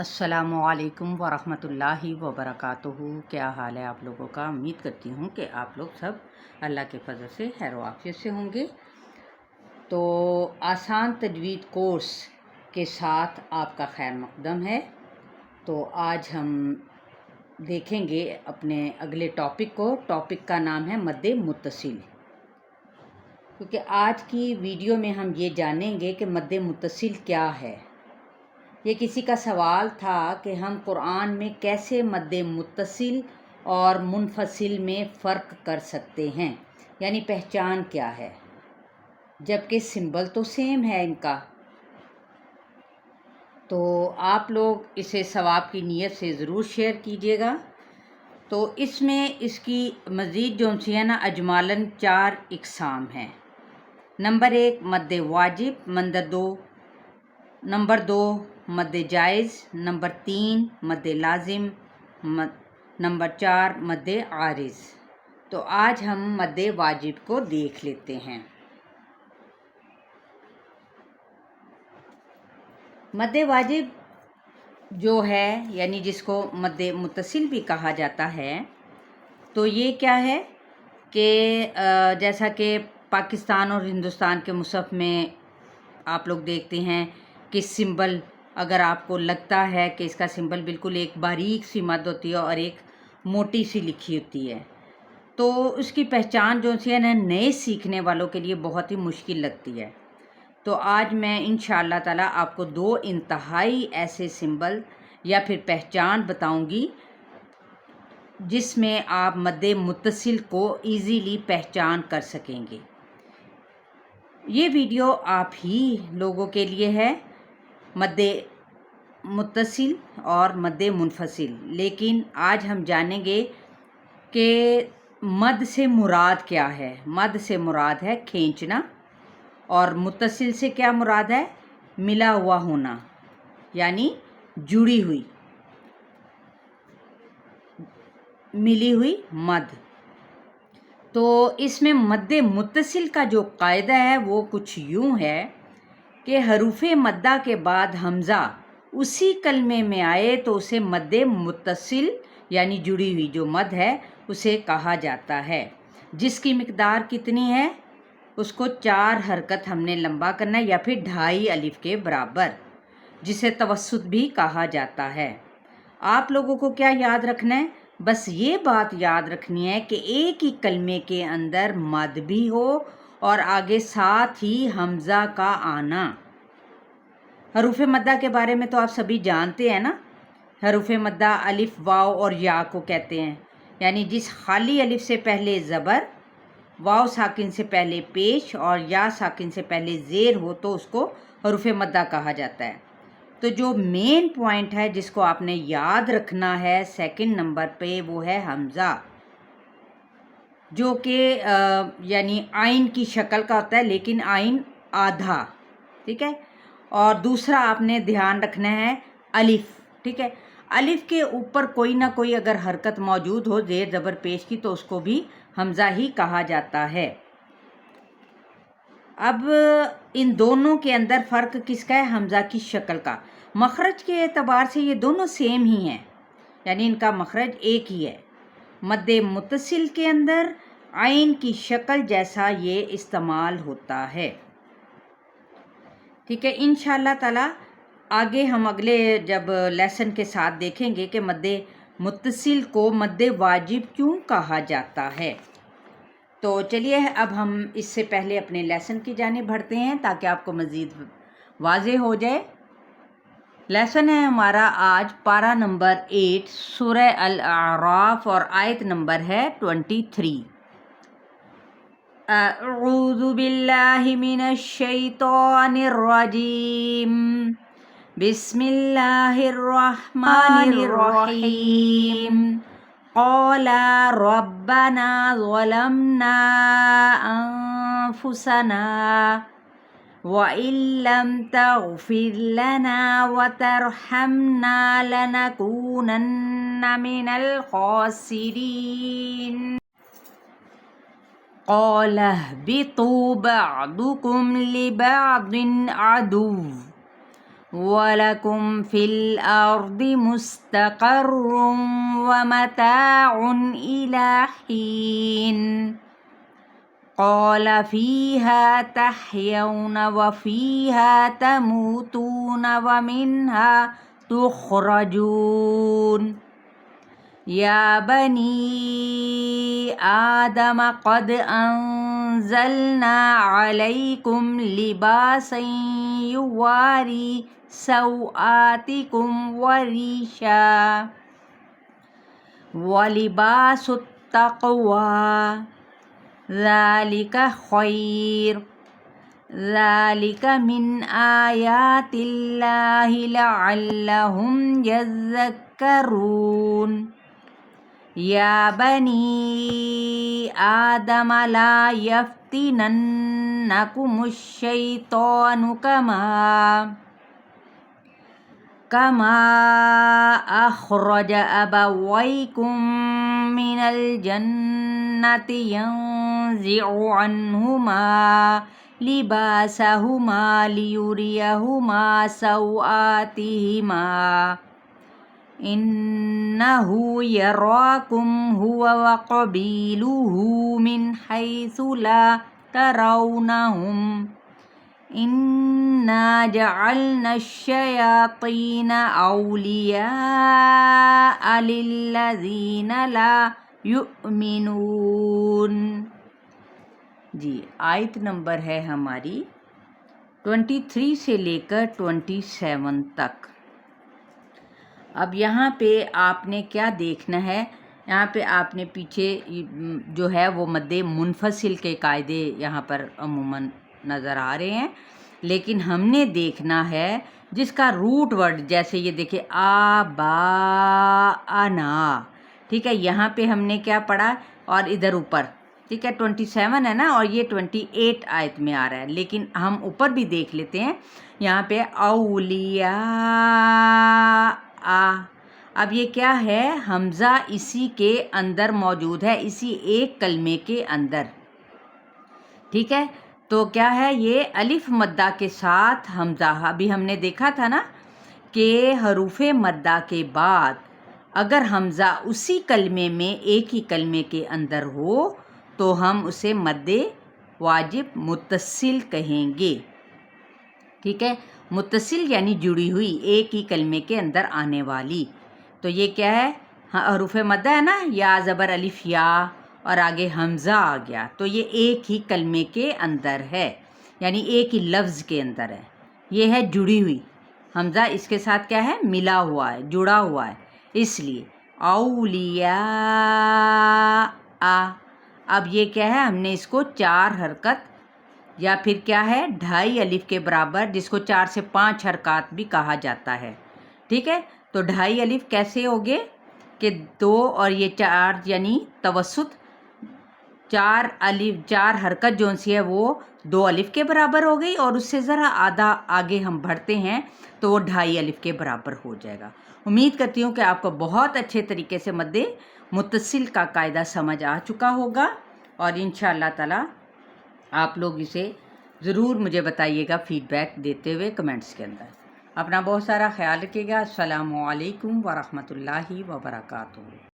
السلام علیکم ورحمۃ اللہ وبرکاتہ۔ کیا حال ہے آپ لوگوں کا؟ امید کرتی ہوں کہ آپ لوگ سب اللہ کے فضل سے خیر و عافیت سے ہوں گے۔ تو آسان تجوید کورس کے ساتھ آپ کا خیر مقدم ہے۔ تو آج ہم دیکھیں گے اپنے اگلے ٹاپک کو۔ ٹاپک کا نام ہے مد متصل، کیونکہ آج کی ویڈیو میں ہم یہ جانیں گے کہ مد متصل کیا ہے۔ یہ کسی کا سوال تھا کہ ہم قرآن میں کیسے مد متصل اور منفصل میں فرق کر سکتے ہیں، یعنی پہچان کیا ہے، جبکہ سمبل تو سیم ہے ان کا۔ تو آپ لوگ اسے ثواب کی نیت سے ضرور شیئر کیجیے گا۔ تو اس میں اس کی مزید جو ہے نا اجمالاً 4 اقسام ہیں۔ نمبر 1 مد واجب، نمبر 2 مد جائز، نمبر 3 مد لازم، نمبر 4 مد عارض۔ تو آج ہم مد واجب کو دیکھ لیتے ہیں۔ مد واجب جو ہے، یعنی جس کو مد متصل بھی کہا جاتا ہے، تو یہ کیا ہے کہ جیسا کہ پاکستان اور ہندوستان کے مصحف میں آپ لوگ دیکھتے ہیں کہ سمبل، اگر آپ کو لگتا ہے کہ اس کا سمبل بالکل ایک باریک سی مد ہوتی ہے اور ایک موٹی سی لکھی ہوتی ہے، تو اس کی پہچان جو ہے نا نئے سیکھنے والوں کے لیے بہت ہی مشکل لگتی ہے۔ تو آج میں انشاءاللہ تعالی آپ کو 2 انتہائی ایسے سمبل یا پھر پہچان بتاؤں گی جس میں آپ مد متصل کو ایزیلی پہچان کر سکیں گے۔ یہ ویڈیو آپ ہی لوگوں کے لیے ہے، مد متصل اور مد منفصل، لیکن آج ہم جانیں گے کہ مد سے مراد کیا ہے۔ مد سے مراد ہے کھینچنا، اور متصل سے کیا مراد ہے؟ ملا ہوا ہونا، یعنی جڑی ہوئی، ملی ہوئی مد۔ تو اس میں مد متصل کا جو قاعدہ ہے وہ کچھ یوں ہے کہ حروف مدہ کے بعد حمزہ اسی کلمے میں آئے تو اسے مد متصل یعنی جڑی ہوئی جو مد ہے اسے کہا جاتا ہے۔ جس کی مقدار کتنی ہے؟ اس کو 4 حرکت ہم نے لمبا کرنا ہے، یا پھر 2.5 الف کے برابر، جسے توسط بھی کہا جاتا ہے۔ آپ لوگوں کو کیا یاد رکھنا ہے؟ بس یہ بات یاد رکھنی ہے کہ ایک ہی کلمے کے اندر مد بھی ہو اور آگے ساتھ ہی حمزہ کا آنا۔ حروف مدہ کے بارے میں تو آپ سبھی جانتے ہیں نا۔ حروف مدہ الف، واو اور یا کو کہتے ہیں، یعنی جس خالی الف سے پہلے زبر، واو ساکن سے پہلے پیش اور یا ساکن سے پہلے زیر ہو تو اس کو حروف مدہ کہا جاتا ہے۔ تو جو مین پوائنٹ ہے جس کو آپ نے یاد رکھنا ہے 2 نمبر پہ، وہ ہے حمزہ، جو کہ یعنی آئین کی شکل کا ہوتا ہے، لیکن آئین آدھا، ٹھیک ہے۔ اور دوسرا آپ نے دھیان رکھنا ہے الف، ٹھیک ہے۔ الف کے اوپر کوئی نہ کوئی اگر حرکت موجود ہو زیر زبر پیش کی تو اس کو بھی حمزہ ہی کہا جاتا ہے۔ اب ان دونوں کے اندر فرق کس کا ہے؟ حمزہ کی شکل کا۔ مخرج کے اعتبار سے یہ دونوں سیم ہی ہیں، یعنی ان کا مخرج ایک ہی ہے۔ مد متصل کے اندر عین کی شکل جیسا یہ استعمال ہوتا ہے، ٹھیک ہے۔ انشاءاللہ تعالی آگے ہم اگلے جب لیسن کے ساتھ دیکھیں گے کہ مد متصل کو مد واجب کیوں کہا جاتا ہے۔ تو چلیے اب ہم اس سے پہلے اپنے لیسن کی جانب بڑھتے ہیں تاکہ آپ کو مزید واضح ہو جائے۔ لیسن ہے ہمارا آج پارہ نمبر 8 سورہ الاعراف اور آیت نمبر ہے 23۔ اعوذ باللہ من الشیطان الرجیم، بسم اللہ الرحمن الرحیم۔ قال ربنا ظلمنا انفسنا وَإِن لَّمْ تَغْفِرْ لَنَا وَتَرْحَمْنَا لَنَكُونَنَّ مِنَ الْخَاسِرِينَ۔ قَالَ اهْبِطُوا بَعْضُكُمْ لِبَعْضٍ عَدُوٌّ وَلَكُمْ فِي الْأَرْضِ مُسْتَقَرٌّ وَمَتَاعٌ إِلَى حِينٍ قَالَ فِيهَا تَحْيَوْنَ وَفِيهَا تَمُوتُونَ وَمِنْهَا تُخْرَجُونَ يَا بَنِي آدَمَ قَدْ أَنزَلْنَا عَلَيْكُمْ لِبَاسًا يُوَارِي سَوْآتِكُمْ وَرِيشًا وَلِبَاسُ التَّقْوَى ذَلِكَ خَيْرٌ ذَلِكَ مِنْ آيَاتِ اللَّهِ لَعَلَّهُمْ يَذَّكَّرُونَ يَا بَنِي آدَمَ لَا يَفْتِنَنَّكُمُ الشَّيْطَانُ كَمَا أَخْرَجَ أَبَوَيْكُمْ مِنَ الْجَنَّةِ يَنزِعُ عَنْهُمَا لِبَاسَهُمَا لِيُرِيَهُمَا سَوْآتِهِمَا إِنَّهُ يَرَاكُمْ هُوَ وَقَبِيلُهُ مِنْ حَيْثُ لَا تَرَوْنَهُمْ إِنَّا جَعَلْنَا الشَّيَاطِينَ أَوْلِيَاءَ لِلَّذِينَ لَا يُؤْمِنُونَ. جی آیت نمبر ہے ہماری 23 سے لے کر 27 تک. اب یہاں پہ آپ نے کیا دیکھنا ہے، یہاں پہ آپ نے پیچھے جو ہے وہ مد منفصل کے قاعدے یہاں پر عموماً نظر آ رہے ہیں، لیکن ہم نے دیکھنا ہے جس کا روٹ ورڈ، جیسے یہ دیکھیں آباءنا، ٹھیک ہے، یہاں پہ ہم نے کیا پڑھا اور ادھر اوپر، ٹھیک ہے 27 ہے نا، اور یہ 28 آیت میں آ رہا ہے، لیکن ہم اوپر بھی دیکھ لیتے ہیں یہاں پہ اولیاء. اب یہ کیا ہے، حمزہ اسی کے اندر موجود ہے، اسی ایک کلمے کے اندر، ٹھیک ہے. تو کیا ہے، یہ الف مدہ کے ساتھ حمزہ. ابھی ہم نے دیکھا تھا نا کہ حروف مدہ کے بعد اگر حمزہ اسی کلمے میں ایک ہی کلمے کے اندر ہو تو ہم اسے مد واجب متصل کہیں گے، ٹھیک ہے. متصل یعنی جڑی ہوئی، ایک ہی کلمے کے اندر آنے والی. تو یہ کیا ہے، حروف مدہ ہے نا، یا زبر الف یا اور آگے حمزہ آ گیا، تو یہ ایک ہی کلمے کے اندر ہے، یعنی ایک ہی لفظ کے اندر ہے. یہ ہے جڑی ہوئی، حمزہ اس کے ساتھ کیا ہے، ملا ہوا ہے، جڑا ہوا ہے، اس لیے اولیاء. اب یہ کیا ہے، ہم نے اس کو 4 حرکت یا پھر کیا ہے 2.5 الف کے برابر، جس کو 4 سے 5 حرکات بھی کہا جاتا ہے، ٹھیک ہے. تو 2.5 الف کیسے ہوگے کہ 2 اور یہ 4 یعنی توسط، 4 حرکت جو سی ہے وہ 2 الف کے برابر ہو گئی، اور اس سے ذرا آدھا آگے ہم بڑھتے ہیں تو وہ 2.5 الف کے برابر ہو جائے گا. امید کرتی ہوں کہ آپ کو بہت اچھے طریقے سے مد متصل کا قاعدہ سمجھ آ چکا ہوگا، اور انشاءاللہ تعالی آپ لوگ اسے ضرور مجھے بتائیے گا فیڈ بیک دیتے ہوئے کمنٹس کے اندر. اپنا بہت سارا خیال رکھیے گا. السلام علیکم ورحمۃ اللہ وبرکاتہ.